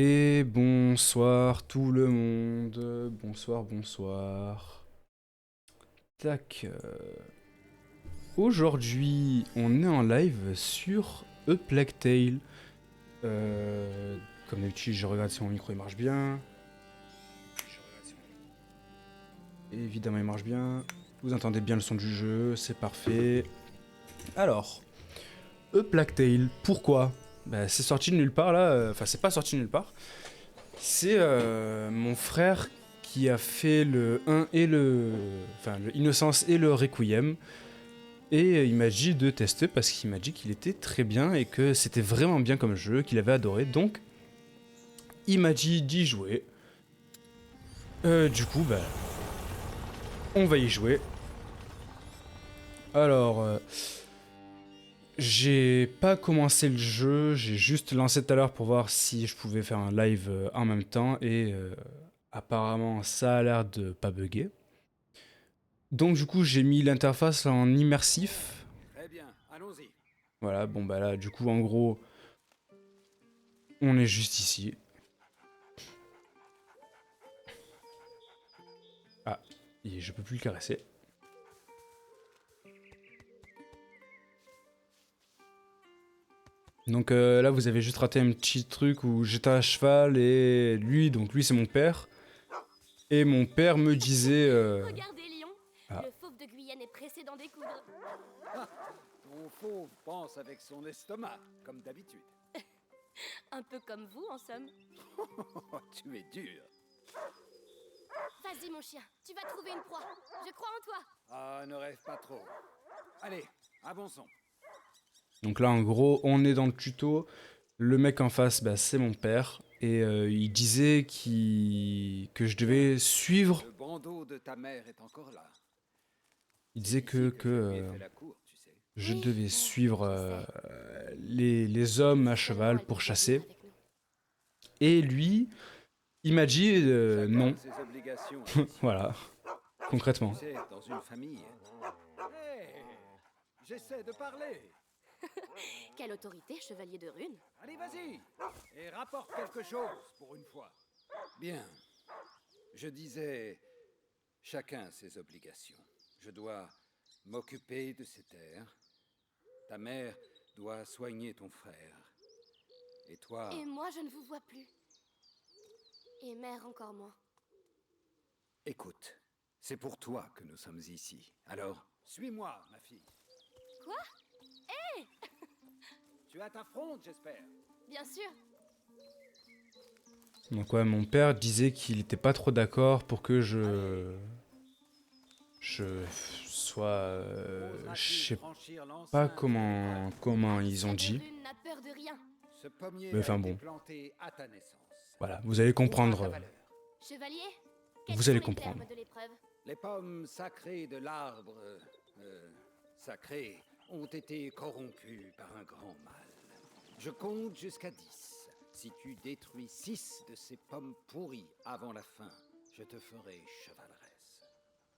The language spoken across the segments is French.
Et bonsoir tout le monde. Bonsoir, bonsoir. Tac. Aujourd'hui, on est en live sur A Plague Tale. Comme d'habitude, je regarde si mon micro il marche bien. Évidemment, il marche bien. Vous entendez bien le son du jeu, c'est parfait. Alors, A Plague Tale, pourquoi? Bah, c'est sorti de nulle part là. Enfin, c'est pas sorti de nulle part. C'est mon frère qui a fait le 1 et le... Enfin, le Innocence et le Requiem. Et il m'a dit de tester parce qu'il m'a dit qu'il était très bien et que c'était vraiment bien comme jeu, qu'il avait adoré. Donc, il m'a dit d'y jouer. Du coup, bah, on va y jouer. Alors, j'ai pas commencé le jeu, j'ai juste lancé tout à l'heure pour voir si je pouvais faire un live en même temps. Et apparemment, ça a l'air de pas bugger. Donc du coup j'ai mis l'interface en immersif. Très bien, allons-y. Voilà, bon bah là du coup en gros on est juste ici. Ah, et je peux plus le caresser. Donc là vous avez juste raté un petit truc où j'étais à cheval et lui, donc lui c'est mon père. Et mon père me disait... Regardez, Lion, Ah, le fauve de Guyenne est pressé d'en découdre. Ah, ton fauve pense avec son estomac, comme d'habitude. Un peu comme vous, en somme. Oh, tu es dur. Vas-y, mon chien, tu vas trouver une proie. Je crois en toi. Ah, ne rêve pas trop. Allez, avançons. donc là en gros on est dans le tuto. Le mec en face bah, c'est mon père. Et il disait que je devais suivre... Le bandeau de ta mère est encore là. Il C'est disait ici que je lui ai fait la cour, tu sais. je Oui, devais suivre je sais. les hommes à Seulement, cheval elle pour peut pas venir chasser. avec nous. Et lui, il m'a dit Chacun non. a ses obligations, Alicia. Voilà, Tu concrètement. sais, dans une famille... Hé, j'essaie de parler. Quelle autorité, chevalier de rune. Allez, vas-y. Et rapporte quelque chose, pour une fois. Bien. Je disais... Chacun a ses obligations. Je dois m'occuper de ces terres. Ta mère doit soigner ton frère. Et toi... Et moi, je ne vous vois plus. Et mère encore moins. Écoute, c'est pour toi que nous sommes ici. Alors, suis-moi, ma fille. Quoi? Tu as ta fronde, j'espère. Bien sûr. Donc ouais, mon père disait qu'il était pas trop d'accord pour que je sois je Oseras-tu sais franchir pas l'enceinte de comment ils ont Chevalier de dit. rune n'a peur de rien. Ce pommier Mais a enfin été bon, planté à ta naissance. voilà, vous allez Prouveras comprendre. ta valeur. Chevalier, quels Vous sont allez les comprendre. termes de l'épreuve? Les pommes sacrées de l'arbre sacré ont été corrompues par un grand mal. Je compte jusqu'à 10. Si tu détruis 6 de ces pommes pourries avant la fin, je te ferai chevaleresse.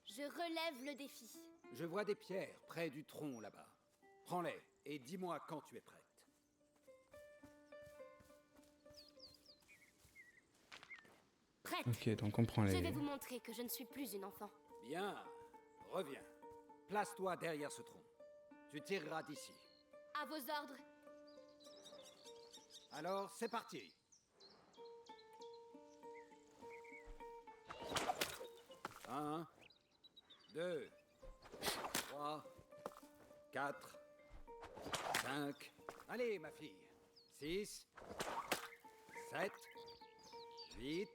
Je relève le défi. Je vois des pierres près du tronc là-bas. Prends-les et dis-moi quand tu es prête. Prête. Ok, donc on prend Je les... vais vous montrer que je ne suis plus une enfant. Bien, reviens. Place-toi derrière ce tronc. Tu tireras d'ici. À vos ordres. Alors, c'est parti. 1, 2, 3, 4, 5. Allez, ma fille. 6, 7, 8,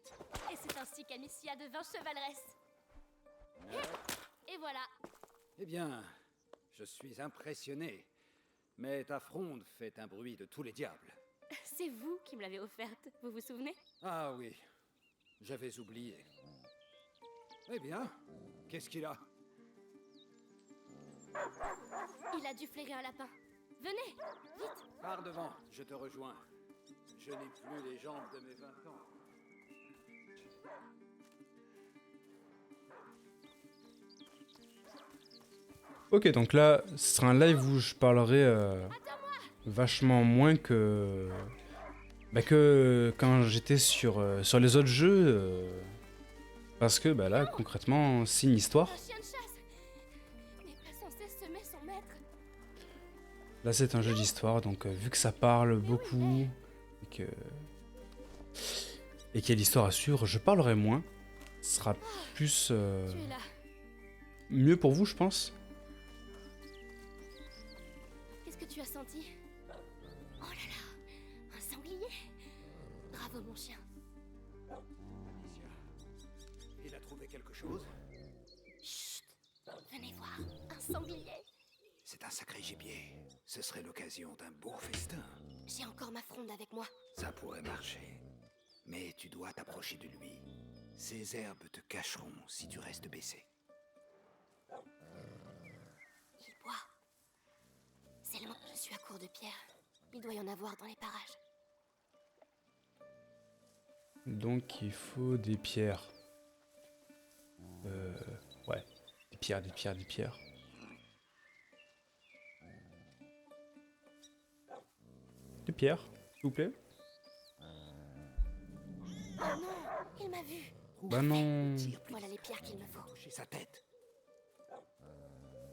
Et c'est ainsi qu'Amicia devint chevaleresse. 9. Et voilà. Eh bien, je suis impressionné. Mais ta fronde fait un bruit de tous les diables. C'est vous qui me l'avez offerte, vous vous souvenez? Ah oui, j'avais oublié. Eh bien, qu'est-ce qu'il a? Il a dû flairer un lapin. Venez, vite. Pars devant, je te rejoins. Je n'ai plus les jambes de mes 20 ans. Ok, donc là, ce sera un live où je parlerai Attends-moi. vachement moins que Bah que quand j'étais sur les autres jeux, parce que bah là concrètement c'est une histoire. Un chien de chasse n'est pas censé semer son maître. Là c'est un jeu d'histoire, donc vu que ça parle beaucoup et qu'il y a l'histoire à suivre, je parlerai moins. Ce sera plus Tu es là. mieux pour vous, je pense. Qu'est-ce que tu as senti? Oh là là, un sanglier. Bravo mon chien. Amicia, il a trouvé quelque chose? Chut. Venez voir, un sanglier. C'est un sacré gibier. Ce serait l'occasion d'un beau festin. J'ai encore ma fronde avec moi. Ça pourrait marcher. Mais tu dois t'approcher de lui. Ces herbes te cacheront si tu restes baissé. Il boit. C'est loin. Je suis à court de pierres. Il doit y en avoir dans les parages. Donc il faut des pierres. Ouais, des pierres, des pierres, des pierres. Des pierres, s'il vous plaît. Oh non, il m'a vu. Bah non, Tire plus Voilà les pierres qu'il me faut. chez sa tête.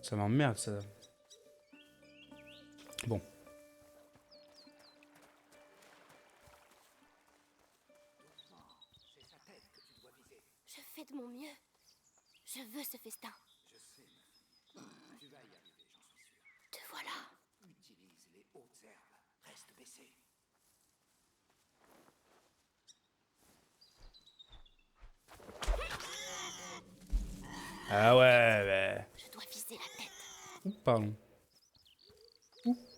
ça m'emmerde ça. Bon, C'est sa tête que tu dois viser. Je fais de mon mieux. Je veux ce festin. Je sais, ma fille. Tu vas y arriver, j'en suis sûr. Te voilà. Utilise les hautes herbes. Reste baissé. ah ouais, Je dois viser la tête. bah... pardon.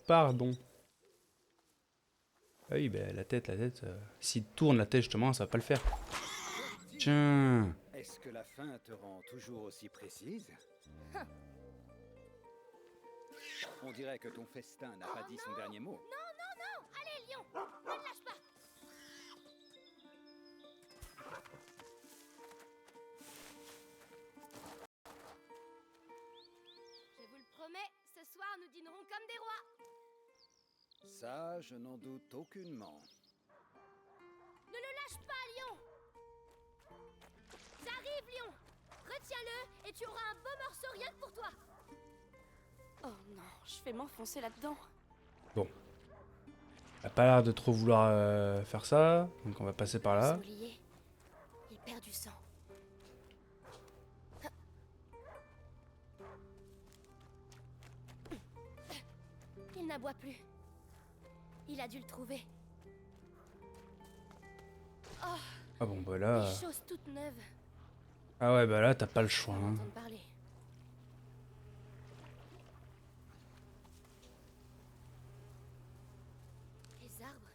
Pardon. Ah oui, bah la tête, s'il tourne la tête justement, ça va pas le faire. Tiens. Est-ce que la fin te rend toujours aussi précise? On dirait que ton festin n'a pas dit son dernier mot. Allez, lion, ne te lâche pas. Je vous le promets, ce soir nous dînerons comme des rois. Ça, je n'en doute aucunement. Ne le lâche pas, lion. J'arrive, lion. Retiens-le et tu auras un beau morceau rien que pour toi. Oh non, je vais m'enfoncer là-dedans. Bon. Elle a pas l'air de trop vouloir faire ça, donc on va passer par Le là. sanglier, il perd du sang. Il n'aboie plus. Il a dû le trouver. Ah bon bah là... Des choses toutes neuves. Ah ouais bah là t'as pas le choix. On Hein. entend parler. Les arbres.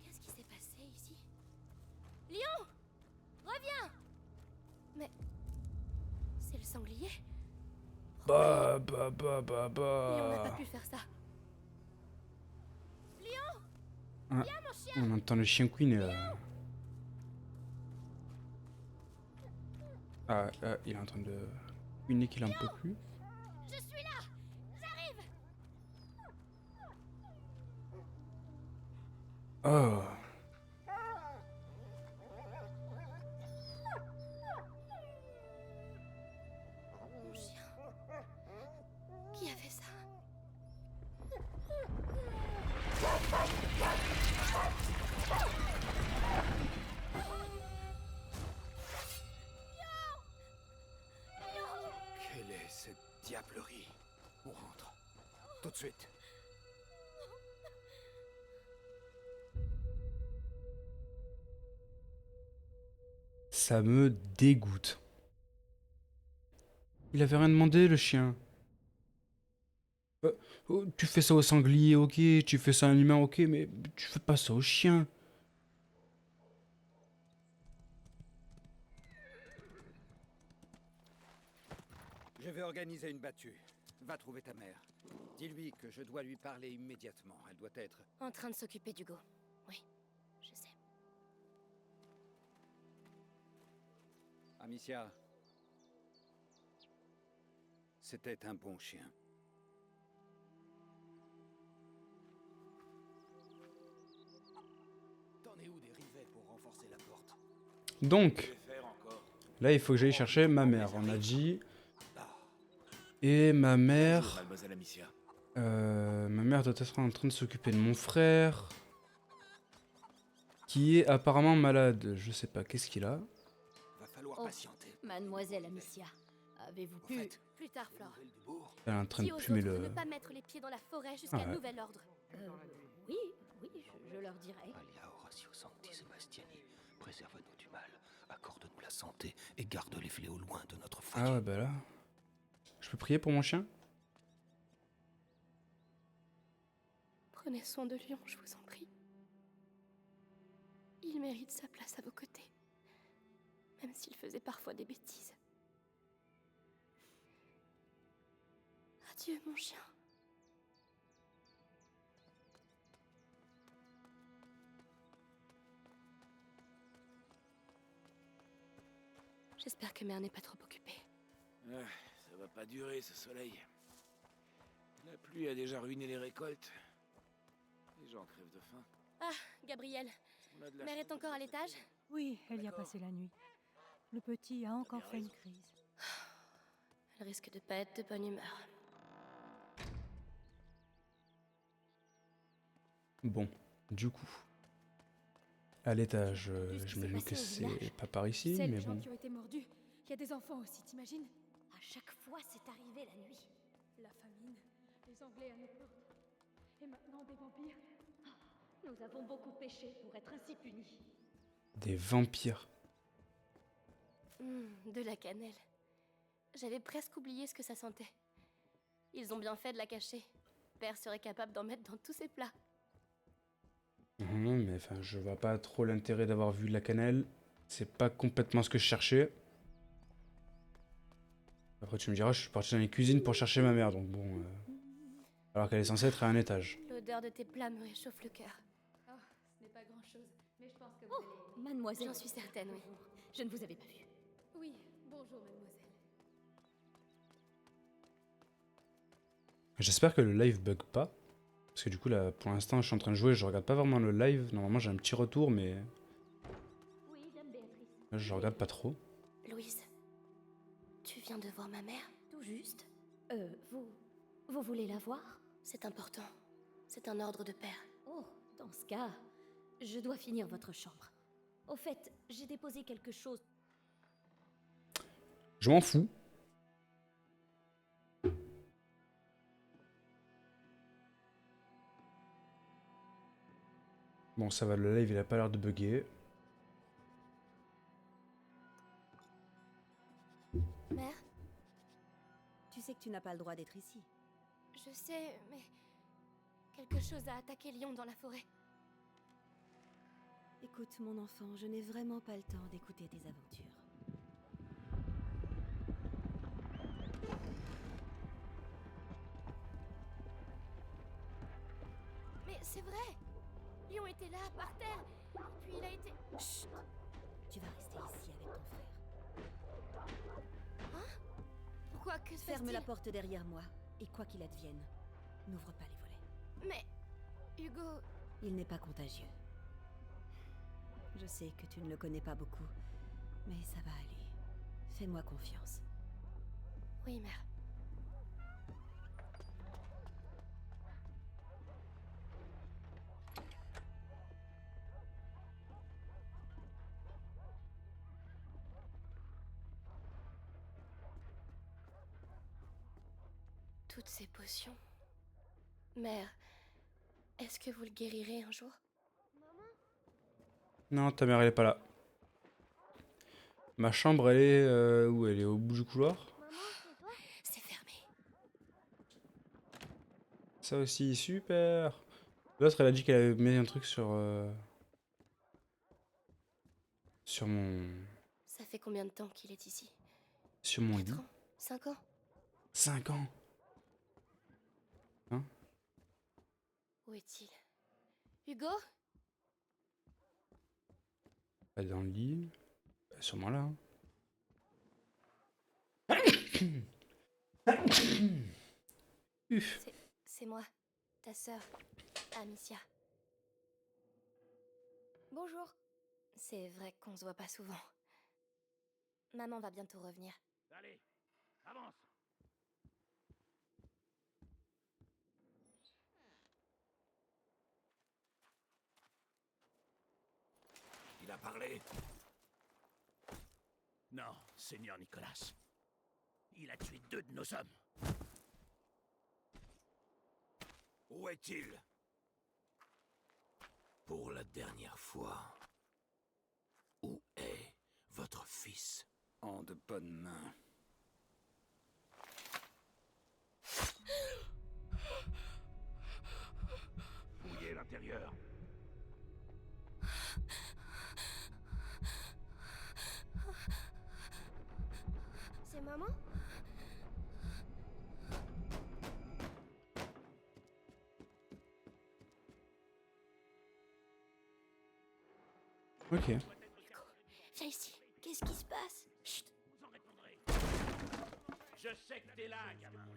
Qu'est-ce qui s'est passé ici? Lion! Reviens! Mais... c'est le sanglier? Bah... Lion n'a pas pu faire ça. Lion! Ah, Viens, mon chien! on entend le chien Queen. Il est en train de... Queener qu'il en peut plus. Je suis là! J'arrive! Oh. Mon chien. Qui a fait ça? Quelle est cette diablerie? On rentre. Tout de suite. Ça me dégoûte. Il avait rien demandé le chien. Oh, tu fais ça au sanglier, ok. Tu fais ça à un humain, ok. Mais tu fais pas ça au chien. Je vais organiser une battue. Va trouver ta mère. Dis-lui que je dois lui parler immédiatement. Elle doit être... En train de s'occuper d'Hugo. Oui, je sais. Amicia. C'était un bon chien. Donc, là, il faut que j'aille chercher ma mère, on a dit. Et ma mère... Mademoiselle Amicia. ma mère doit être en train de s'occuper de mon frère. Qui est apparemment malade. Je sais pas, qu'est-ce qu'il a? Va falloir Oh, patienter. Mademoiselle Amicia, avez-vous Au pu... fait, Plus tard, Flore. nouvelle du bourg. Elle est en train Dis de aux plumer autres de le... ne pas mettre les pieds dans la forêt jusqu'à Ah ouais. nouvel ordre. Oui, oui, je leur dirai. Alia Horatio Sancti Sebastiani, préserve-nous du mal, accorde-nous la santé et garde les fléaux loin de notre foyer. Ah ouais, bah là... Je peux prier pour mon chien? Prenez soin de Lion, je vous en prie. Il mérite sa place à vos côtés, même s'il faisait parfois des bêtises. Adieu, mon chien. J'espère que Mère n'est pas trop occupée. Ah, ça va pas durer ce soleil. La pluie a déjà ruiné les récoltes. Les gens crèvent de faim. Gabriel, On a de la Mère chance est de encore à cette l'étage? journée. Oui, elle y a D'accord. passé la nuit. Le petit a encore bien fait une raison. crise. Elle risque de pas être de bonne humeur. Bon, du coup... À l'étage, Plus ce qui j'imagine s'est que passé au c'est village. pas par ici, C'est mais les gens bon. qui ont été mordus. Il y a des enfants aussi, t'imagines? À chaque fois, c'est arrivé la nuit. La famine, les Anglais à nos portes. Et maintenant des vampires. Nous avons beaucoup péché pour être ainsi punis. Des vampires. De la cannelle. J'avais presque oublié ce que ça sentait. Ils ont bien fait de la cacher. Père serait capable d'en mettre dans tous ses plats. Mais enfin, je vois pas trop l'intérêt d'avoir vu de la cannelle. C'est pas complètement ce que je cherchais. Après, tu me diras, je suis parti dans les cuisines pour chercher ma mère, donc bon... Alors qu'elle est censée être à un étage. L'odeur de tes plats me réchauffe le cœur. Oh, ce n'est pas grand-chose. Mais je pense que vous allez... Mademoiselle... J'en suis certaine, oui. Je ne vous avais pas vu. Oui, bonjour mademoiselle. J'espère que le live bug pas. Parce que du coup, là, pour l'instant, je suis en train de jouer, je regarde pas vraiment le live. Normalement, j'ai un petit retour, mais Oui, dame Béatrice. là, je regarde pas trop. Louise, tu viens de voir ma mère? Tout juste. Vous voulez la voir? C'est important. C'est un ordre de père. Oh, dans ce cas, je dois finir votre chambre. Au fait, j'ai déposé quelque chose. Je m'en fous. Bon, ça va, le live, il a pas l'air de bugger. Mère, Tu sais que tu n'as pas le droit d'être ici. je sais, mais... Quelque chose a attaqué Lion dans la forêt. Écoute, mon enfant, je n'ai vraiment pas le temps d'écouter tes aventures. Mais c'est vrai! Lion était là, par terre, puis il a été... Chut! Tu vas rester ici avec ton frère. Pourquoi? Que se Ferme la passe-t-il? porte derrière moi, et quoi qu'il advienne, n'ouvre pas les volets. Mais... Hugo... Il n'est pas contagieux. Je sais que tu ne le connais pas beaucoup, mais ça va aller. Fais-moi confiance. Oui, mère. Toutes ces potions... Mère, est-ce que vous le guérirez un jour? Non, ta mère, elle est pas là. Ma chambre, elle est... où? Elle est au bout du couloir. C'est fermé. Ça aussi, super. L'autre, elle a dit qu'elle avait mis un truc sur... sur mon... Ça fait combien de temps qu'il est ici? sur mon lit. 4 ans? 5 ans? 5 ans. Où est-il? Hugo? Elle est dans le lit. Elle est sûrement là. Uf. C'est moi, ta sœur, Amicia. Bonjour. C'est vrai qu'on se voit pas souvent. Maman va bientôt revenir. Allez, avance. Il a parlé. Non, Seigneur Nicolas. Il a tué 2 de nos hommes. Où est-il? Pour la dernière fois. Où est votre fils? En de bonnes mains. Fouillez l'intérieur. C'est maman? Ok. Viens ici. Qu'est-ce qui se passe? Chut. Vous en répondrez. Je sais que t'es là, gamin.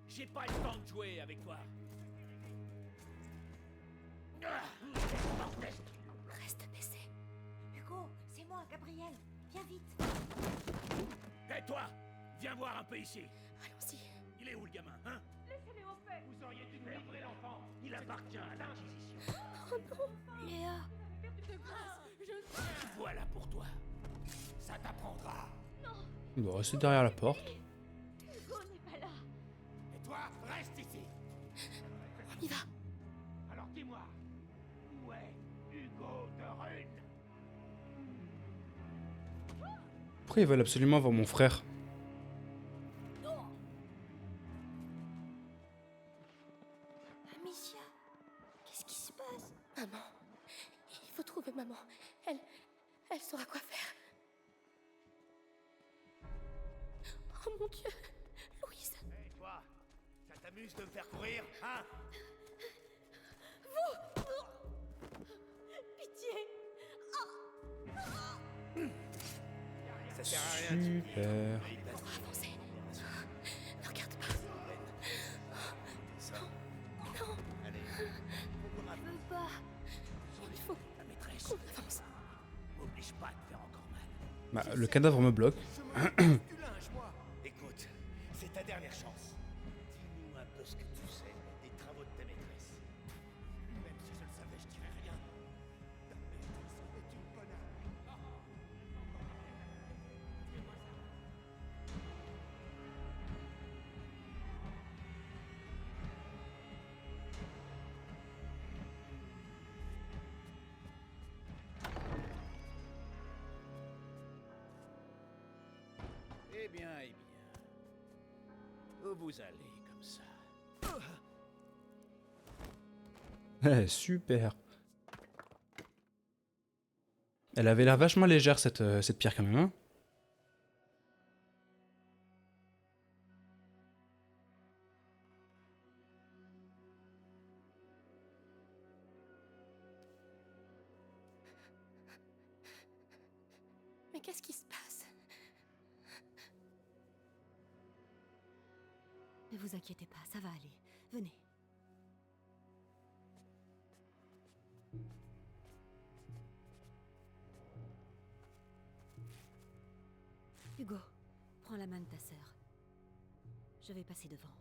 J'ai pas le temps de jouer avec toi. Reste baissé. Hugo, c'est moi, Gabriel. Viens vite. Et toi, viens voir un peu ici. Allons-y. Il est où le gamin, hein? Laissez-les en paix. Vous auriez dû livrer l'enfant. Il appartient à l'Inquisition. Oh non. Léa. De grâce, je... Voilà pour toi. Ça t'apprendra. On doit rester derrière la porte. Hugo n'est pas là. Et toi, reste ici. On y va. Alors dis-moi, où est Hugo de Rune? Pourquoi ils veulent absolument voir mon frère? Amicia. Qu'est-ce qui se passe? Maman. Il faut trouver maman. Elle saura quoi faire. Oh mon Dieu. Louise. Et toi, ça t'amuse de me faire courir, hein? Pitié. Ça sert à rien. Super. On va avancer. Ne regarde pas. Non. Allez, Je veux pas. Il faut ta maîtresse, qu'on avance. m'oblige pas à te faire encore mal. Bah, le cadavre me bloque. Du linge, moi. Écoute, c'est ta dernière chance. Dis-nous un peu ce que tu sais des travaux de ta maîtresse. Même si je le savais, je dirais rien. Ta maîtresse est une bonne âme. Eh bien, eh bien. Où vous allez comme ça? Eh, super. Elle avait l'air vachement légère cette pierre quand même. Hein. Mais qu'est-ce qui se passe? Ne vous inquiétez pas, ça va aller. Venez. Hugo, prends la main de ta sœur. Je vais passer devant.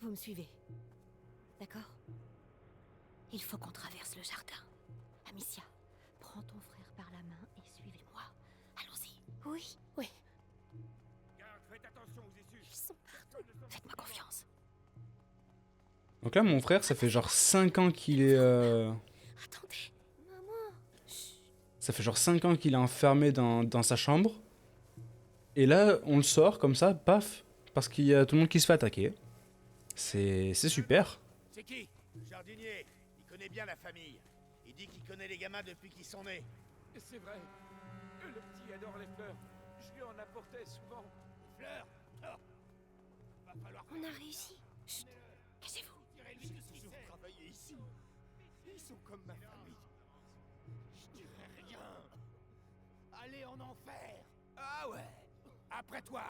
Vous me suivez. D'accord? Il faut qu'on traverse le jardin. Amicia, prends ton frère par la main et suivez-moi. Allons-y. Oui. Oui. Garde, faites attention aux issues. Ils sont partout. Faites-moi confiance. Donc là, mon frère, ça fait genre 5 ans qu'il est... Attendez. Maman. Ça fait genre 5 ans qu'il est enfermé dans sa chambre. Et là, on le sort comme ça, paf. Parce qu'il y a tout le monde qui se fait attaquer. C'est super. C'est qui? Jardinier. Il connaît bien la famille. Il dit qu'il connaît les gamins depuis qu'ils sont nés. C'est vrai. Le petit adore les fleurs. Je lui en apportais souvent. Fleurs? Oh. Va falloir On a réussi. Chut. Cachez-vous. tirer-lui de ce qu'ils ont travaillé ici. Ils sont comme ma famille. Je dirais rien. Allez en enfer. Ah ouais. Après toi.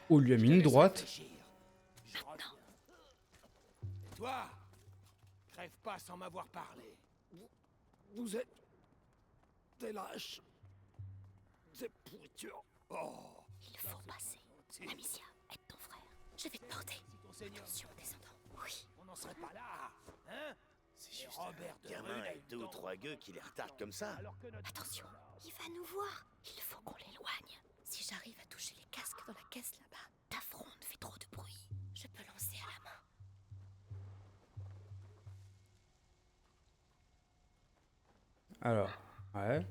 On lui a mis une droite. Et toi, crève rêve pas sans m'avoir parlé. Vous êtes des lâches. Des pourritures. Oh. Il faut passer. Amicia, aide ton frère. Je vais te porter. Si ton seigneur, Attention, descendant. Oui. on n'en serait pas là, hein? C'est Et juste Robert un de gamin Brune a et eu deux ou tort. trois gueux qui les retardent comme ça. Alors que notre... Attention, il va nous voir. Il faut qu'on l'éloigne. Si j'arrive à toucher les casques dans la caisse là-bas, ta fronde fait trop de bruit. Je peux lancer à la main. Alors, ouais.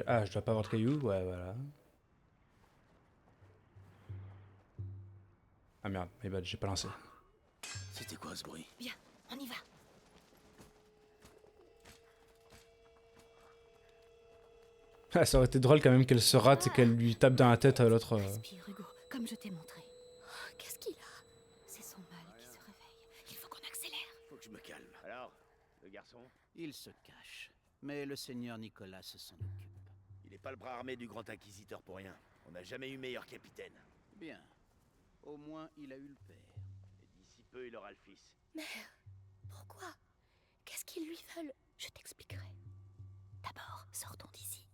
Ah, je dois pas avoir de cailloux, ouais, voilà. Ah merde, my bad, j'ai pas lancé. C'était quoi ce bruit? Bien, on y va. Ah, ça aurait été drôle quand même qu'elle se rate et qu'elle lui tape dans la tête à l'autre. Respire, Hugo, comme je t'ai montré. Oh, qu'est-ce qu'il a? C'est son mal qui se réveille. Il faut qu'on accélère. Faut que je me calme. Alors, le garçon? Il se cache, mais le seigneur Nicolas s'en occupe. Il n'est pas le bras armé du grand inquisiteur pour rien. On n'a jamais eu meilleur capitaine. Bien. Au moins, il a eu le père. Et d'ici peu, il aura le fils. Mère, pourquoi? Qu'est-ce qu'ils lui veulent? Je t'expliquerai. D'abord, sortons d'ici.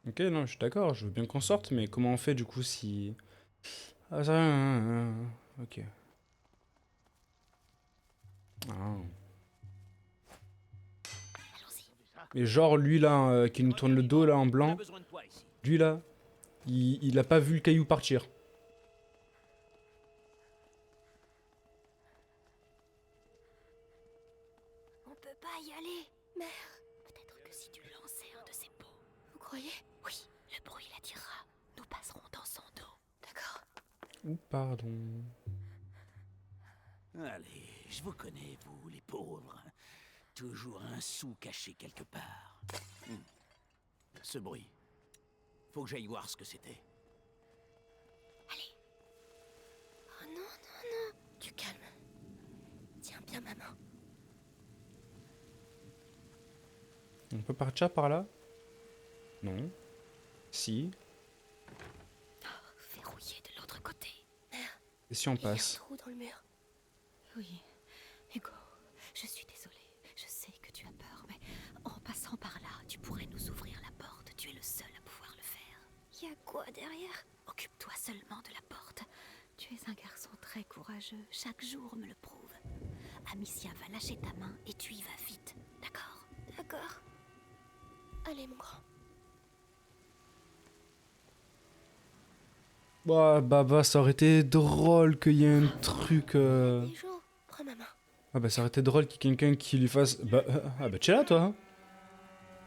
Ok, non, je suis d'accord, je veux bien qu'on sorte, mais comment on fait du coup si... Ah, ça... Ok. Ah. Allons-y. Mais genre lui là, qui nous tourne le dos là en On a blanc, besoin de toi ici. lui là, il a pas vu le caillou partir. On peut pas y aller. Mère, peut-être que si tu lançais un de ces pots. Vous croyez? Oui, le bruit l'attirera. Nous passerons dans son dos. D'accord? Ouh, pardon. Allez, je vous connais, vous, les pauvres. Toujours un sou caché quelque part. Ce bruit. Faut que j'aille voir ce que c'était. Allez. Oh non, non, non. Du calme. Tiens bien ma main. On peut partir par là? Non. Si. Verrouillé de l'autre côté. Mère, Et si on il y a un passe? trou dans le mur. Oui, Hugo, je suis désolée. Je sais que tu as peur, mais en passant par là, tu pourrais nous ouvrir la porte. Tu es le seul à pouvoir le faire. Il y a quoi derrière? Occupe-toi seulement de la porte. Tu es un garçon très courageux. Chaque jour me le prouve. Amicia va lâcher ta main et tu y vas vite. D'accord? D'accord. Allez, mon grand. Bah, ça aurait été drôle qu'il y ait un truc... Les jours, prends ma main. Ah bah ça aurait été drôle qu'il y ait quelqu'un qui lui fasse... Bah, ah bah t'es là toi hein.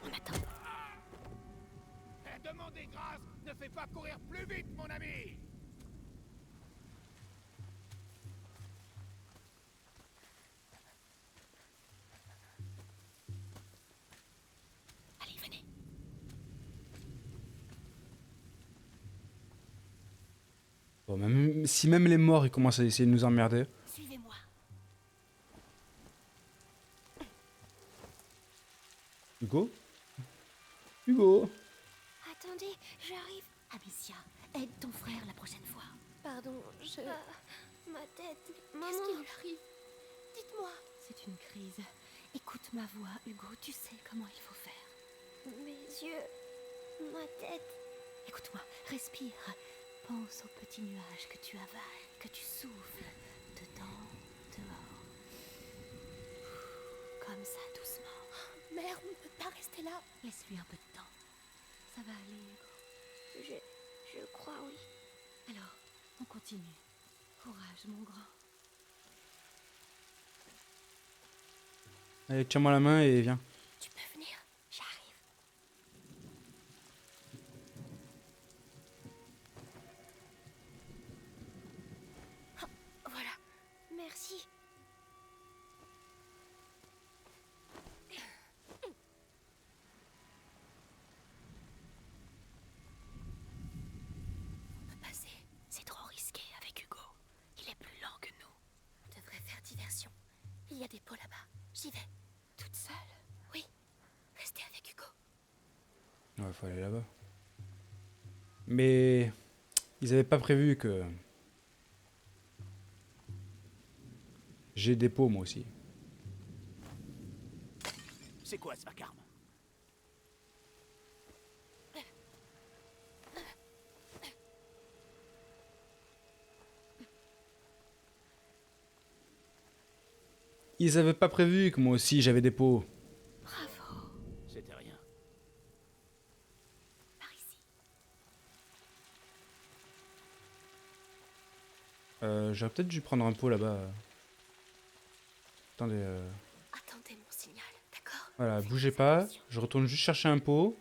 On attend. Demandez grâce, ne fais pas courir plus vite, mon ami. Allez, venez. Bon, si même les morts ils commencent à essayer de nous emmerder. Suivez-moi. Hugo? Hugo? Attendez, j'arrive. Amicia, aide ton frère la prochaine fois. Pardon, je... ma tête... Qu'est-ce qui lui arrive? Dites-moi. C'est une crise. Écoute ma voix, Hugo, tu sais comment il faut faire. Mes yeux... ma tête... Écoute-moi, respire. Pense aux petits nuages que tu avales, que tu souffles. Dedans, dehors. Comme ça, doucement. Mère, on ne peut pas rester là. Laisse-lui un peu de temps. Ça va aller, Hugo. Je crois, oui. Alors, on continue. Courage, mon grand. Allez, tiens-moi la main et viens. Tu peux venir, j'arrive. Oh, voilà, merci. On peut passer. C'est trop risqué avec Hugo. Il est plus lent que nous. On devrait faire diversion. Il y a des pots là-bas. J'y vais. Toute seule? Oui. Restez avec Hugo. Ouais, faut aller là-bas. Mais... Ils avaient pas prévu que... J'ai des pots moi aussi. C'est quoi ce vacarme? Ils avaient pas prévu que moi aussi j'avais des pots. Bravo. C'était rien. Par ici. J'aurais peut-être dû prendre un pot là-bas. Attendez. Attendez mon signal, d'accord? Voilà, bougez pas. Je retourne juste chercher un pot.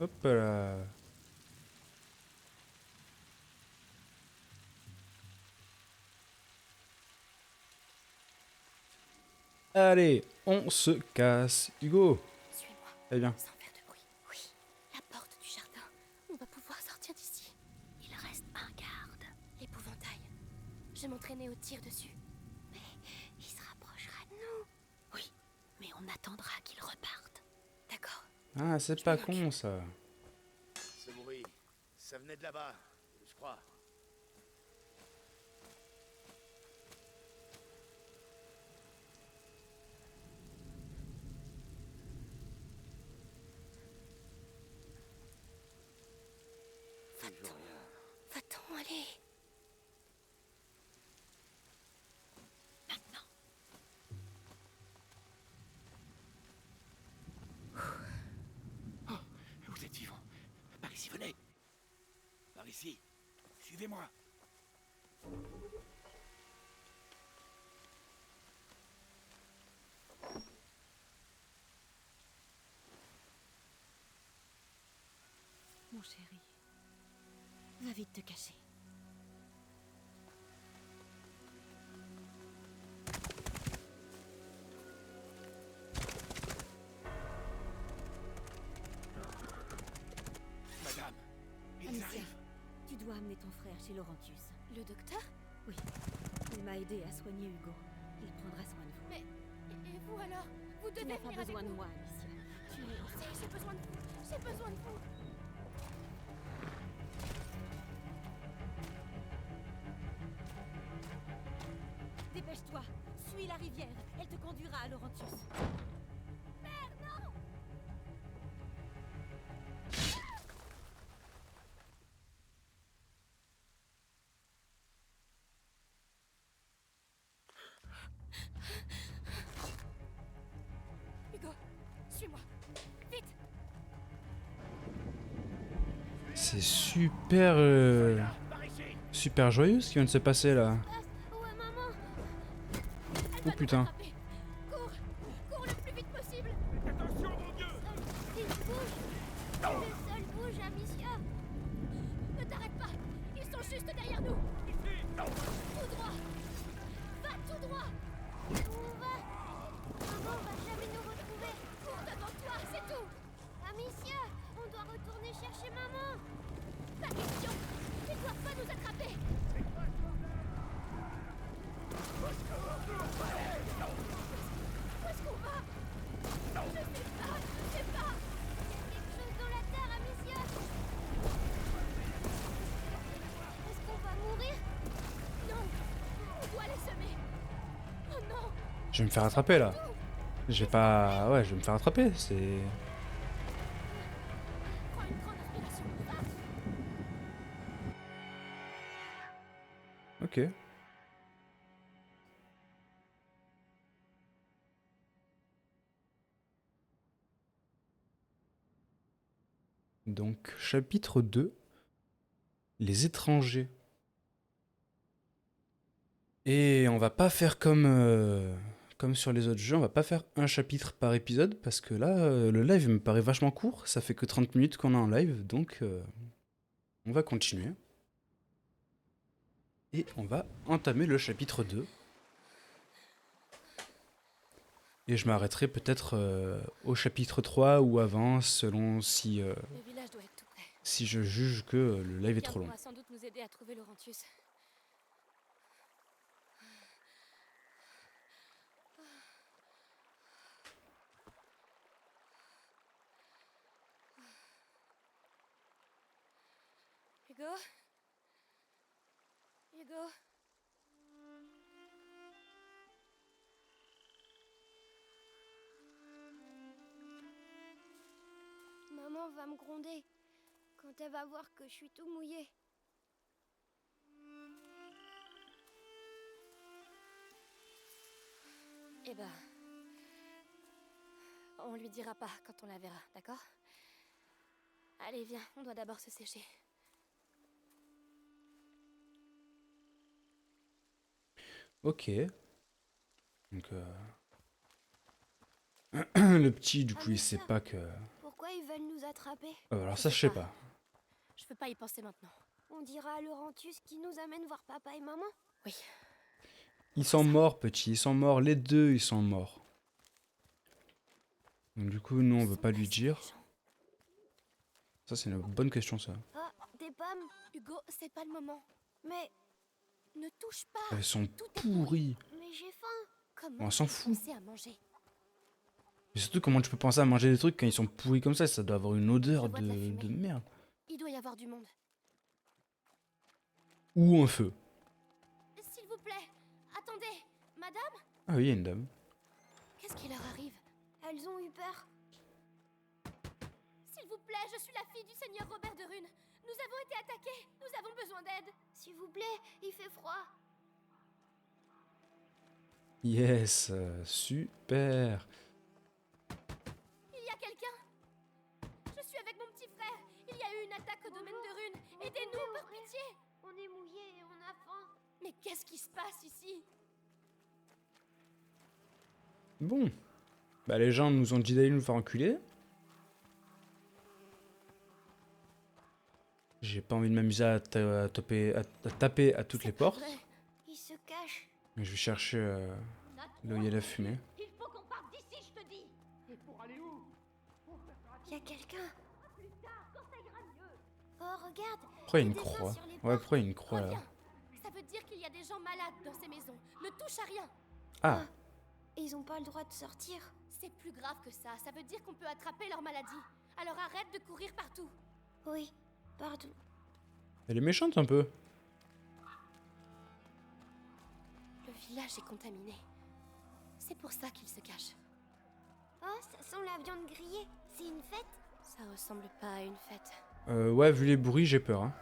Hop là. Allez, on se casse. Hugo, Suis-moi, allez bien. sans faire de bruit. Oui, la porte du jardin. On va pouvoir sortir d'ici. Il reste un garde. L'épouvantail. Je m'entraînais au tir dessus. Mais il se rapprochera de nous. Oui, mais on attendra qu'il reparte. D'accord. Ah, c'est pas con ça. Ce bruit, ça venait de là-bas, je crois. Va-t'en, allez. Maintenant. Vous êtes vivant. Par ici, venez. Par ici. Suivez-moi. Mon chéri. Va vite te cacher. Madame, ils Amicia, arrivent. tu dois amener ton frère chez Laurentius. Le docteur? Oui. Il m'a aidé à soigner Hugo. Il prendra soin de vous. Mais... Et vous alors? Vous Tu devez n'as pas venir besoin avec de nous. moi, Amicia. Tu es... J'ai besoin de vous. J'ai besoin de vous. Dépêche-toi. Suis la rivière. Elle te conduira à Laurentius. Merde, non! Hugo, suis-moi. Vite! C'est super... super joyeux ce qui vient de se passer là. Où est maman? Elle Oh va putain. nous rattraper. Cours! Cours le plus vite possible! Attention, mon Dieu! Il bouge! Le sol bouge, Amicia! Ne t'arrête pas! Ils sont juste derrière nous! Tout droit! Va tout droit! Où on va? Maman va jamais nous retrouver! Cours devant toi, c'est tout! Amicia! On doit retourner chercher maman! Pas question! Ils doivent pas nous attraper! Où est-ce qu'on va? Je sais pas! Il y a quelque chose dans la terre, Amicia! Est-ce qu'on va mourir? Non! On doit les semer! Oh non! Je vais me faire attraper là. Je vais pas... Ouais, je vais me faire attraper, c'est... Prends une grande inspiration! Ok. Donc, chapitre 2. Les étrangers. Et on va pas faire comme, comme sur les autres jeux, on va pas faire un chapitre par épisode, parce que là, le live me paraît vachement court, ça fait que 30 minutes qu'on est en live, donc on va continuer. Et on va entamer le chapitre 2. Et je m'arrêterai peut-être au chapitre 3 ou avant, selon si, Le village doit être tout près. si je juge que le live est trop long. Pierre pourra sans doute nous aider à trouver Laurentius. Hugo? Hugo. Maman va me gronder quand elle va voir que je suis tout mouillé. Eh ben... On lui dira pas quand on la verra, d'accord? Allez, viens, on doit d'abord se sécher. Ok. Donc, le petit, du coup, il sait pas que... Pourquoi ils veulent nous attraper? alors ça, je sais pas. Je peux pas y penser maintenant. On dira à Laurentius qui nous amène voir papa et maman? Oui. Ils sont morts, petit. Ils sont morts. Les deux, ils sont morts. Donc, du coup, nous, on veut pas lui dire. Ça, c'est une bonne question, ça. Ah, des pommes. Hugo, c'est pas le moment. Mais... Ne touche pas. Elles sont pourries. Mais j'ai faim. Comment On s'en tu peux fout. penser à manger? Mais surtout, comment tu peux penser à manger des trucs quand ils sont pourris comme ça? Ça doit avoir une odeur Je vois de la de fumée. merde. Il doit y avoir du monde. Ou un feu. S'il vous plaît, attendez. Madame? Ah oui, il y a une dame. Qu'est-ce qui leur arrive? Elles ont eu peur. S'il vous plaît, je suis la fille du seigneur Robert de Rune. Nous avons été attaqués. Nous avons besoin d'aide. S'il vous plaît, il fait froid. Yes, super. Il y a quelqu'un? Je suis avec mon petit frère. Il y a eu une attaque au domaine de Rune. Aidez-nous, par pitié. On est mouillés et on a faim. Mais qu'est-ce qui se passe ici? Bon. Bah, les gens nous ont dit d'aller nous faire enculer. J'ai pas envie de m'amuser à taper à toutes les portes. Il se cache. Mais je vais chercher là où il y a la fumée. Il faut qu'on parte d'ici, je te dis. Et pour aller où? Il y a quelqu'un. Plus tard, quand ça ira mieux. Oh, regarde. Pourquoi il y a des une dessins croix? sur les Ouais, portes. pourquoi il y a une croix là? Reviens. Ça veut dire qu'il y a des gens malades dans ces maisons. Ne touche à rien. Ah, Ils ont pas le droit de sortir. C'est plus grave que ça. Ça veut dire qu'on peut attraper leur maladie. Alors arrête de courir partout. Oui, pardon. elle est méchante un peu. Le village est contaminé. C'est pour ça qu'ils se cachent. Oh, ça sent la viande grillée. C'est une fête? Ça ressemble pas à une fête. Ouais, vu les bruits, j'ai peur. Hein.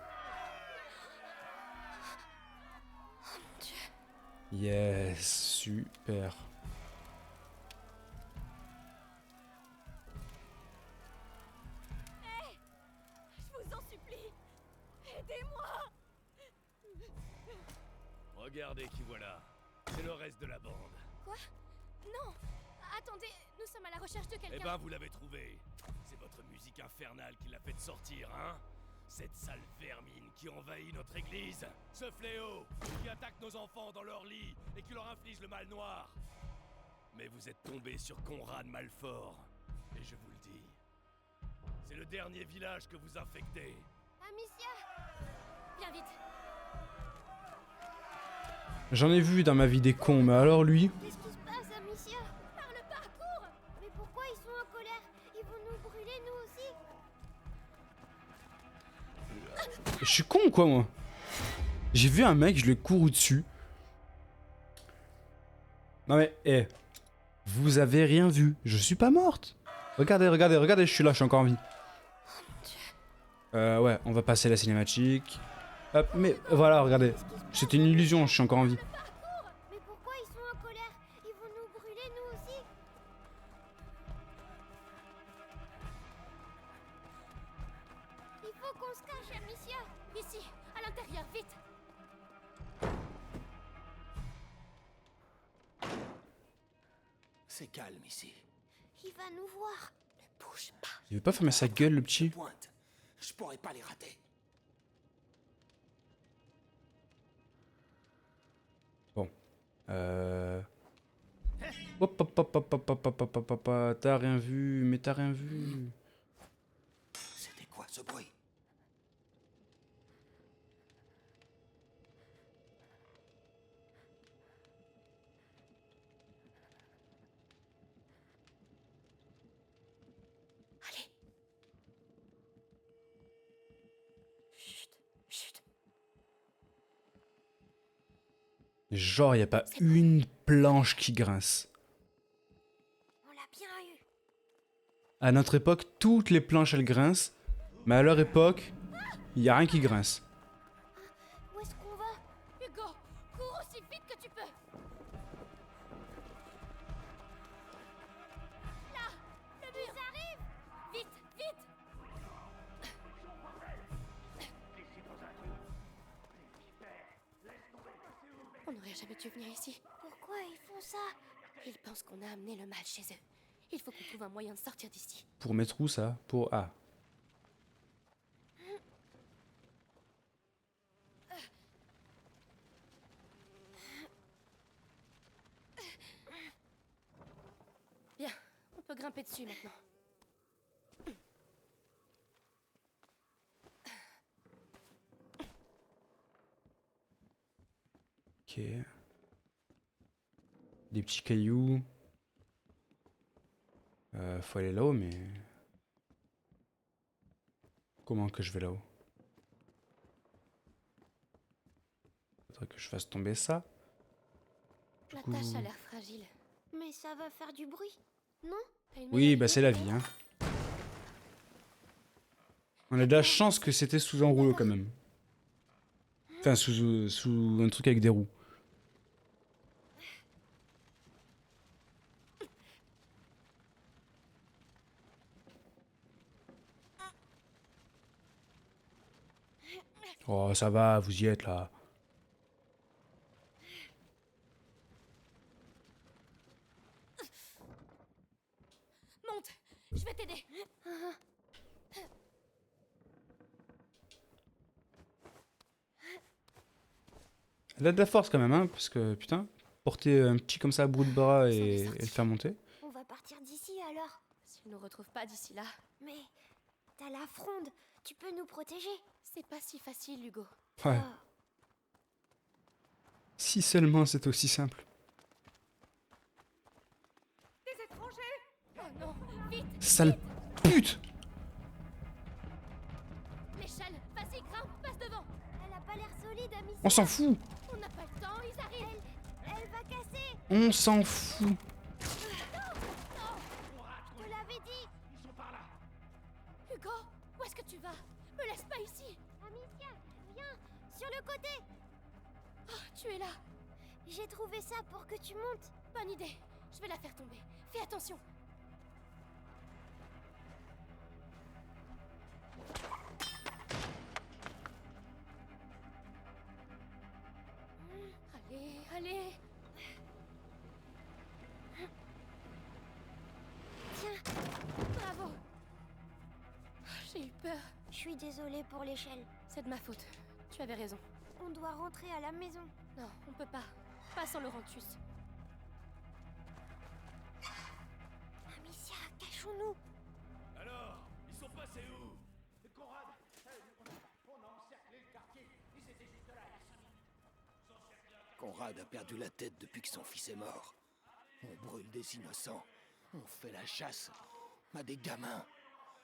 Oh mon dieu. Yes, super. Je vous en supplie. Aidez-moi. Regardez qui voilà. C'est le reste de la bande. Quoi? Non. Attendez, nous sommes à la recherche de quelqu'un. Eh ben, vous l'avez trouvé. C'est votre musique infernale qui l'a fait sortir, hein? Cette sale vermine qui envahit notre église. Ce fléau qui attaque nos enfants dans leur lit et qui leur inflige le mal noir. Mais vous êtes tombé sur Conrad Malfort. Et je vous le dis, c'est le dernier village que vous infectez. Amicia! Viens vite. J'en ai vu dans ma vie des cons, mais alors lui... Qu'est-ce qui se passe, Amicia? Parle pas, cours. Mais pourquoi ils sont en colère? Ils vont nous brûler, nous aussi? Je suis con ou quoi, moi? J'ai vu un mec, je lui ai couru dessus. Non mais, vous avez rien vu. Je suis pas morte. Regardez, regardez, regardez, je suis là, je suis encore en vie. Ouais, on va passer la cinématique. Hop, mais voilà, regardez. C'était une illusion, je suis encore en vie. Mais pourquoi ils sont en colère? Ils vont nous brûler, nous aussi? Il faut qu'on se cache, Amicia! Ici, à l'intérieur, vite. C'est calme ici. Il va nous voir. Ne bouge pas. Il veut pas fermer sa gueule, le petit? Pointe. Je pourrais pas les rater. Bon. Hop, hop, hop, hop, hop, hop, hop, hop, hop, hop. T'as rien vu, mais t'as rien vu. C'était quoi ce bruit? Allez. Chut, chut. Genre, y a pas une planche qui grince. On l'a bien eu. À notre époque, toutes les planches elles grincent, mais à leur époque, y a rien qui grince. Où est-ce qu'on va? Hugo, cours aussi vite que tu peux. Là, le mur arrive. Vite, vite. On n'aurait jamais dû venir ici. Pourquoi ils font ça? Ils pensent qu'on a amené le mal chez eux. Il faut qu'on trouve un moyen de sortir d'ici. Pour mettre où ça? Pour... Ah. Bien, on peut grimper dessus maintenant. Ok. Des petits cailloux. Faut aller là-haut, mais... Comment que je vais là-haut? Faudrait que je fasse tomber ça. La coup- tâche a l'air fragile. Mais ça va faire du bruit, non? T'as une Oui, meilleure bah idée, c'est la peut-être? vie, hein. On a de la chance que c'était sous un rouleau quand même. Enfin, sous un truc avec des roues. Oh, ça va, vous y êtes là. Monte, je vais t'aider. Elle a de la force quand même, hein, parce que putain, porter un petit comme ça à bout de bras Ils sont et sortis. le faire monter. On va partir d'ici alors. S'ils nous retrouvent pas d'ici là, Mais t'as la fronde, tu peux nous protéger. c'est pas si facile, Hugo. Ouais. Oh. Si seulement c'était aussi simple. Des étrangers! Oh non, vite! Sale pute! L'échelle, vas-y, grimpe, passe devant! Elle a pas l'air solide, Amicia. On s'en fout! On n'a pas le temps, ils arrivent! Elle va casser. On s'en fout! Je te l'avais dit. Hugo, où est-ce que tu vas? Me laisse pas ici! Amicia, viens, sur le côté. Oh, tu es là! J'ai trouvé ça pour que tu montes. Bonne idée, je vais la faire tomber. Fais attention! Allez, allez! Tiens, Bravo! J'ai eu peur. je suis désolée pour l'échelle. C'est de ma faute. Tu avais raison. On doit rentrer à la maison. Non, on peut pas. Pas sans Laurentius. Amicia, cachons-nous. Alors, ils sont passés où? Conrad, on a encerclé le quartier. Ils étaient juste là il y a 5 minutes. Conrad a perdu la tête depuis que son fils est mort. On brûle des innocents. On fait la chasse à des gamins.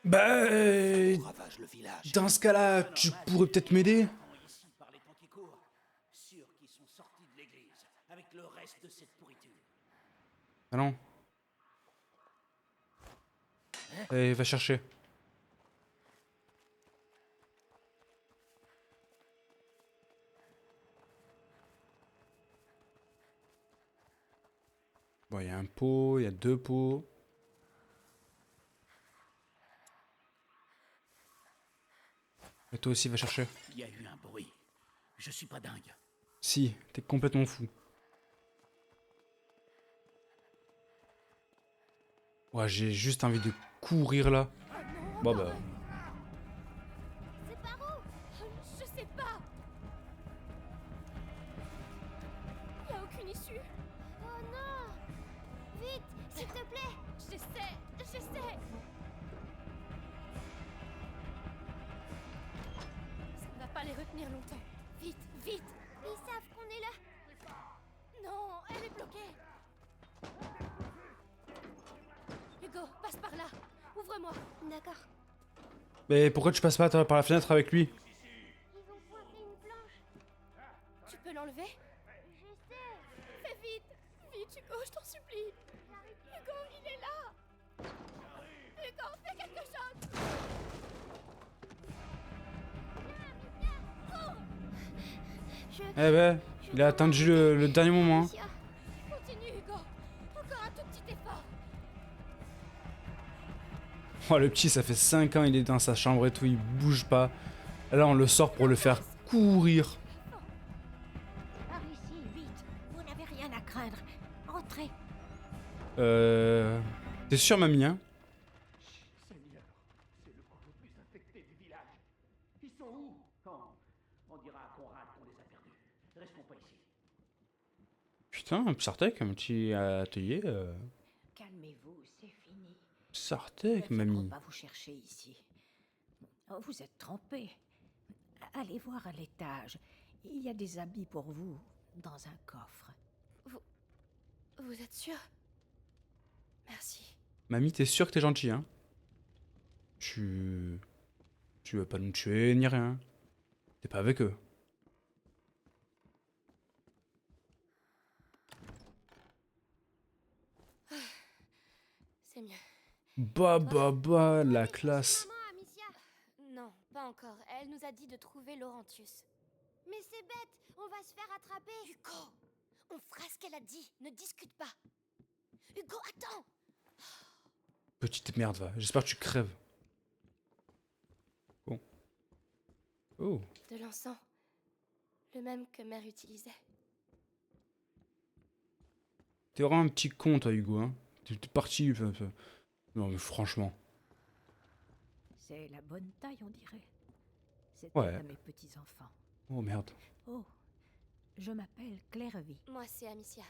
Bah... On ravage le village. Dans ce cas-là, tu pourrais peut-être m'aider? Ici, par les temps qui courent, sûr qu'ils sont sortis de l'église avec le reste de cette pourriture. Ah non. Allez, va chercher. Bon, il y a un pot, il y a 2 pots. Et toi aussi, va chercher. Il y a eu un bruit. Je suis pas dingue. Si, t'es complètement fou. Ouais, j'ai juste envie de courir là. Bon bah... C'est par où? Je sais pas! Y a aucune issue. Oh non. Vite, s'il te plaît. J'essaie. Ça ne va pas les retenir longtemps. Vite, vite! Ils savent qu'on est là. Non, elle est bloquée. Hugo, passe par là. Ouvre-moi. D'accord. Mais pourquoi tu passes pas toi, par la fenêtre avec lui? Ils ont pointé une planche. Tu peux l'enlever? J'essaie. Eh ben, il a attendu le dernier moment. Hein. Amicia, continue, Hugo. Encore un tout petit effort. Oh, le petit, ça fait 5 ans, il est dans sa chambre et tout, il bouge pas. Là, on le sort pour le faire courir. Par ici, vite. Vous n'avez rien à craindre. Entrez. T'es sûr, mamie, hein? Seigneur, c'est le groupe le plus infecté du village. Ils sont où? On dira à Conrad qu'on les a perdus. Restons pas ici. Putain, Psartek, un petit atelier. Calmez-vous, c'est fini. Psartek, Ne mamie. viendront pas vous chercher ici. Oh, vous êtes trompés. Allez voir à l'étage. Il y a des habits pour vous dans un coffre. Vous êtes sûr? Merci. Mamie, t'es sûr que t'es gentil, hein? Tu veux pas nous tuer ni rien. T'es pas avec eux. C'est mieux. Bah, la classe. Maman, Amicia. Non, pas encore. Elle nous a dit de trouver Laurentius. Mais c'est bête, on va se faire attraper. Hugo, on fera ce qu'elle a dit. Ne discute pas. Hugo, attends. Petite merde, va. J'espère que tu crèves. Bon. Oh. De l'encens. Le même que mère utilisait. T'es vraiment un petit con, toi, Hugo, hein? T'es parti. Non, mais franchement. C'est la bonne taille, on dirait. C'est Ouais. à mes petits-enfants. Oh merde. Oh, je m'appelle Clairvy. Moi, c'est Amicia.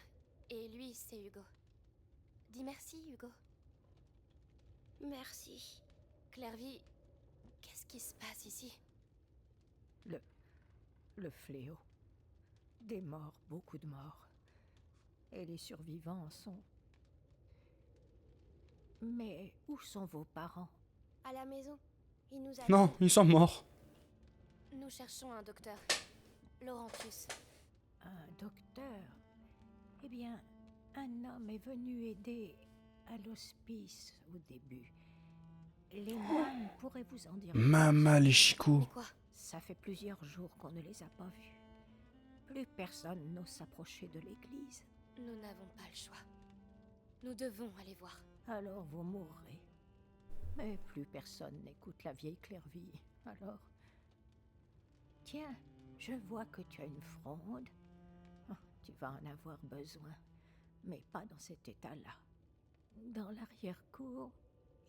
Et lui, c'est Hugo. Dis merci, Hugo. Merci. Clairvy, qu'est-ce qui se passe ici? Le fléau. Des morts, beaucoup de morts. Et les survivants sont... Mais où sont vos parents? À la maison, il nous a Non, ils sont morts. Nous cherchons un docteur. Laurentius. Un docteur? Eh bien, un homme est venu aider à l'hospice au début. Les moines pourraient vous en dire plus. Mama, les chicots. Quoi? Ça fait plusieurs jours qu'on ne les a pas vus. Plus personne n'ose s'approcher de l'église. Nous n'avons pas le choix. Nous devons aller voir. Alors vous mourrez. Mais plus personne n'écoute la vieille Clairvy. Alors... Tiens, je vois que tu as une fronde. Oh, tu vas en avoir besoin. Mais pas dans cet état-là. Dans l'arrière-cour,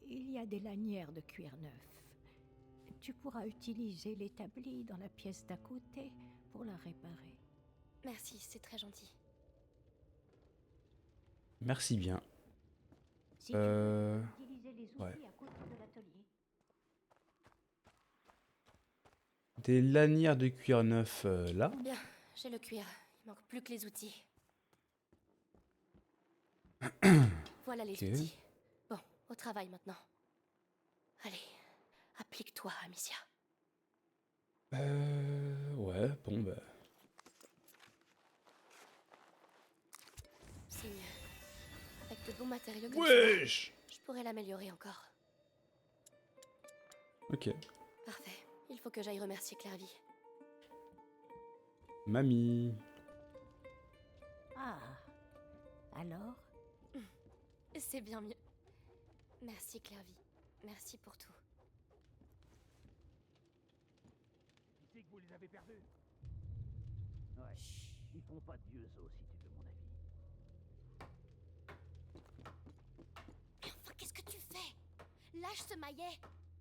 il y a des lanières de cuir neuf. Tu pourras utiliser l'établi dans la pièce d'à côté pour la réparer. Merci, c'est très gentil. Merci bien. Si tu veux, utiliser les outils ouais. à côté de l'atelier. Des lanières de cuir neuf là. Bien, j'ai le cuir. Il manque plus que les outils. Voilà les outils. Bon, au travail maintenant. Allez, applique-toi, Amicia. Ouais, bon bah. C'est mieux. Avec de bons matériaux comme Wesh! ça, je pourrais l'améliorer encore. Ok. Parfait. Il faut que j'aille remercier Clairvy. Mamie. Ah, alors? C'est bien mieux. Merci Clairvy. Merci pour tout. Qui c'est que vous les avez perdus? Ouais, ils font pas de vieux os si tu veux mon avis. Mais enfin, qu'est-ce que tu fais? Lâche ce maillet.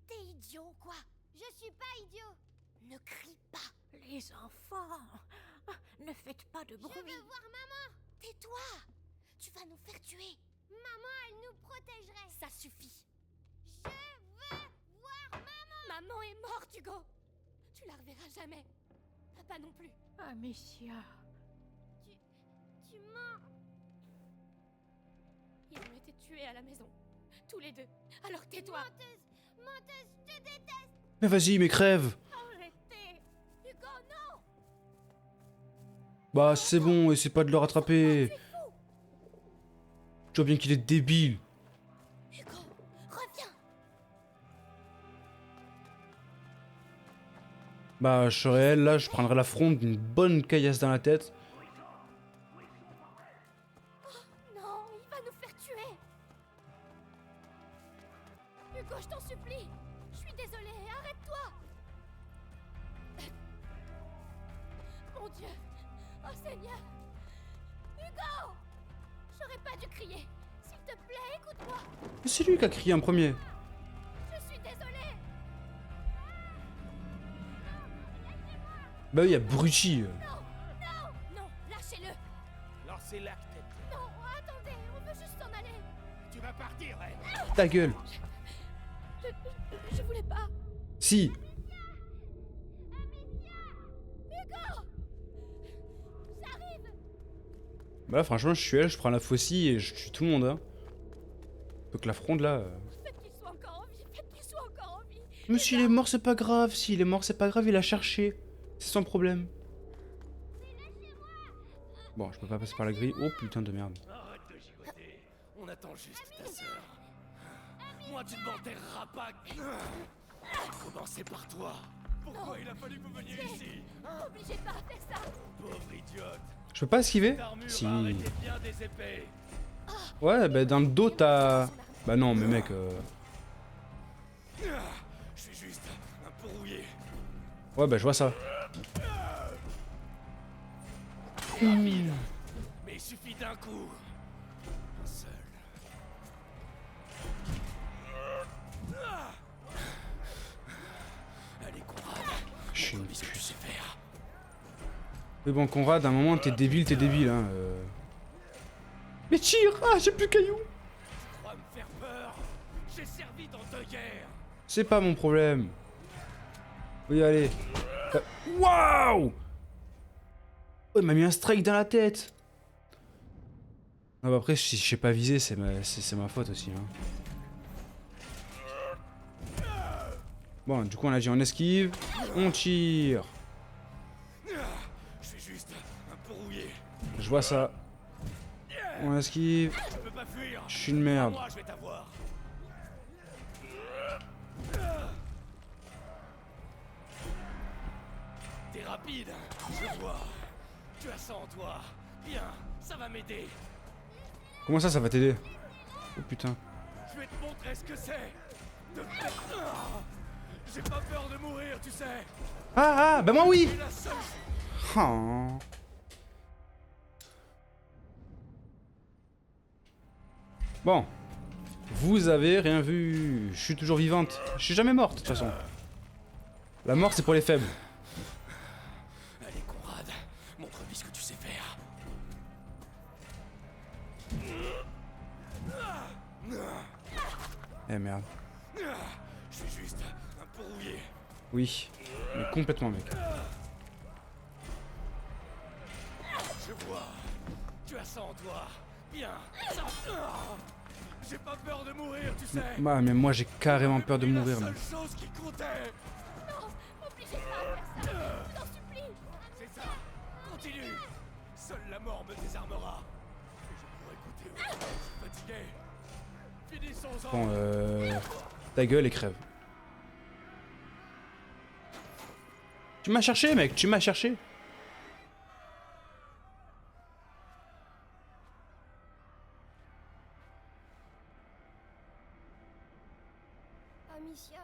T'es idiot ou quoi? Je suis pas idiot. Ne crie pas. Les enfants, ne faites pas de bruit. Je veux voir maman. Tais-toi. Tu vas nous faire tuer. Maman, elle nous protégerait. Ça suffit. Je veux voir maman. Maman est morte, Hugo. Tu la reverras jamais. Papa non plus. Amicia. Tu mens. Ils ont été tués à la maison. Tous les deux. Alors tais-toi. Menteuse, je te déteste. Mais vas-y, mais crève! Arrêtez. Hugo, non. Bah c'est bon, essaie pas de le rattraper. Tu vois bien qu'il est débile. Hugo, reviens. Bah, je serais elle, là, je prendrais la fronde d'une bonne caillasse dans la tête. Non, il va nous faire tuer. Hugo, je t'en supplie. Je suis désolée, arrête-toi. Mon Dieu. Oh Seigneur. Hugo. J'aurais pas dû crier. S'il te plaît, écoute-moi. C'est lui qui a crié en premier. Je suis désolée. Bah oui, il y a Brucci. Non, lâchez-le. Alors c'est là que t'es. Non, attendez, on veut juste s'en aller. Tu vas partir, ouais. Ta gueule. Je voulais pas. Si. Hugo. J'arrive. Bah là, franchement, je suis elle, je prends la faucille et je tue tout le monde. Hein. Donc la fronde là. Faites qu'il soit encore en vie, faites qu'il soit encore en vie. Mais s'il est mort, c'est pas grave. S'il est mort, c'est pas grave, il a cherché. C'est son problème. Bon, je peux pas passer par la grille. Oh putain de merde. Arrête de gigoter. On attend juste ta sœur. Moi, tu ne m'enterreras pas. Commencez par toi. Pourquoi il a fallu que vous veniez ici? N'obligez pas à faire ça. Pauvre idiote. Je peux pas esquiver? L'armure Si. va arrêter bien des épées. Ouais, bah dans le dos, t'as... Bah non, mais mec... Je suis juste un peu rouillé. Ouais, bah je vois ça. Rapide. Mais il suffit d'un coup. Un seul. Allez, Conrad. Je suis une Dis ce que tu sais faire. Mais bon, Conrad, à un moment, t'es débile, hein. Mais tire! Ah, j'ai plus de cailloux! Tu crois me faire peur? J'ai servi dans 2 guerres. C'est pas mon problème. Oui, allez. Waouh! Oh, il m'a mis un strike dans la tête! Non, bah après, si je sais pas viser, c'est ma faute aussi. Hein. Bon, du coup, on a dit on esquive, on tire. Je suis juste un peu rouillé. Je vois ça. On esquive. Je peux pas fuir. Je suis une merde. Moi, je vais t'avoir. T'es rapide, je vois. Tu as ça en toi. Bien, ça va m'aider. Comment ça va t'aider? Oh putain. Je vais te montrer ce que c'est. J'ai pas peur de mourir, tu sais. Ah, bah moi oui! C'est la seule. Oh. Bon. Vous avez rien vu. Je suis toujours vivante. Je suis jamais morte, de toute façon. La mort, c'est pour les faibles. Allez, Conrad, montre-lui ce que tu sais faire. Eh merde. Je suis juste un peu rouillé. Oui. Mais complètement, mec. Je vois. Tu as ça en toi. Bien. Ça. J'ai pas peur de mourir, tu sais. Bah, mais moi, j'ai carrément peur de mourir, C'est mec. la seule chose qui comptait. Non, n'obligez pas à faire ça. Je t'en supplie. C'est ça. Continue. Seule la mort me désarmera. Et je pourrais goûter. Je suis fatigué. Finissons-en. Bon, ta gueule et crève. Tu m'as cherché, mec, tu m'as cherché. Amicia,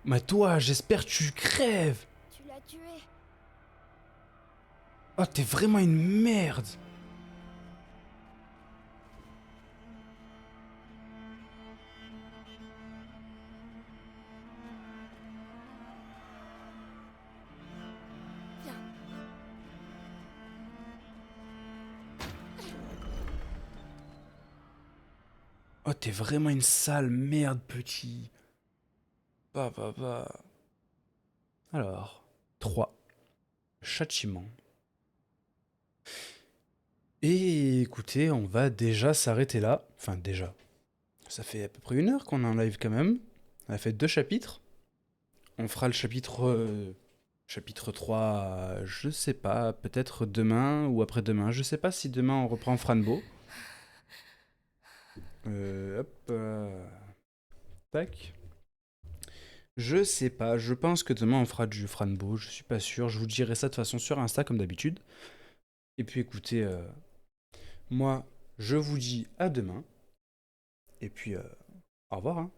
Mais toi, j'espère que tu crèves. tu l'as tué. Oh, t'es vraiment une merde. Viens. Oh, t'es vraiment une sale merde, petit. Bah. Alors, 3. Châtiment. Et écoutez, on va déjà s'arrêter là. Enfin, déjà. Ça fait à peu près 1 heure qu'on est en live quand même. On a fait 2 chapitres. On fera le chapitre 3, je sais pas, peut-être demain ou après-demain. Je sais pas si demain on reprend Franbo. Hop. Tac. Je sais pas, je pense que demain on fera du Franbo, je suis pas sûr, je vous dirai ça de façon sur Insta comme d'habitude. Et puis écoutez, moi je vous dis à demain, et puis au revoir, hein.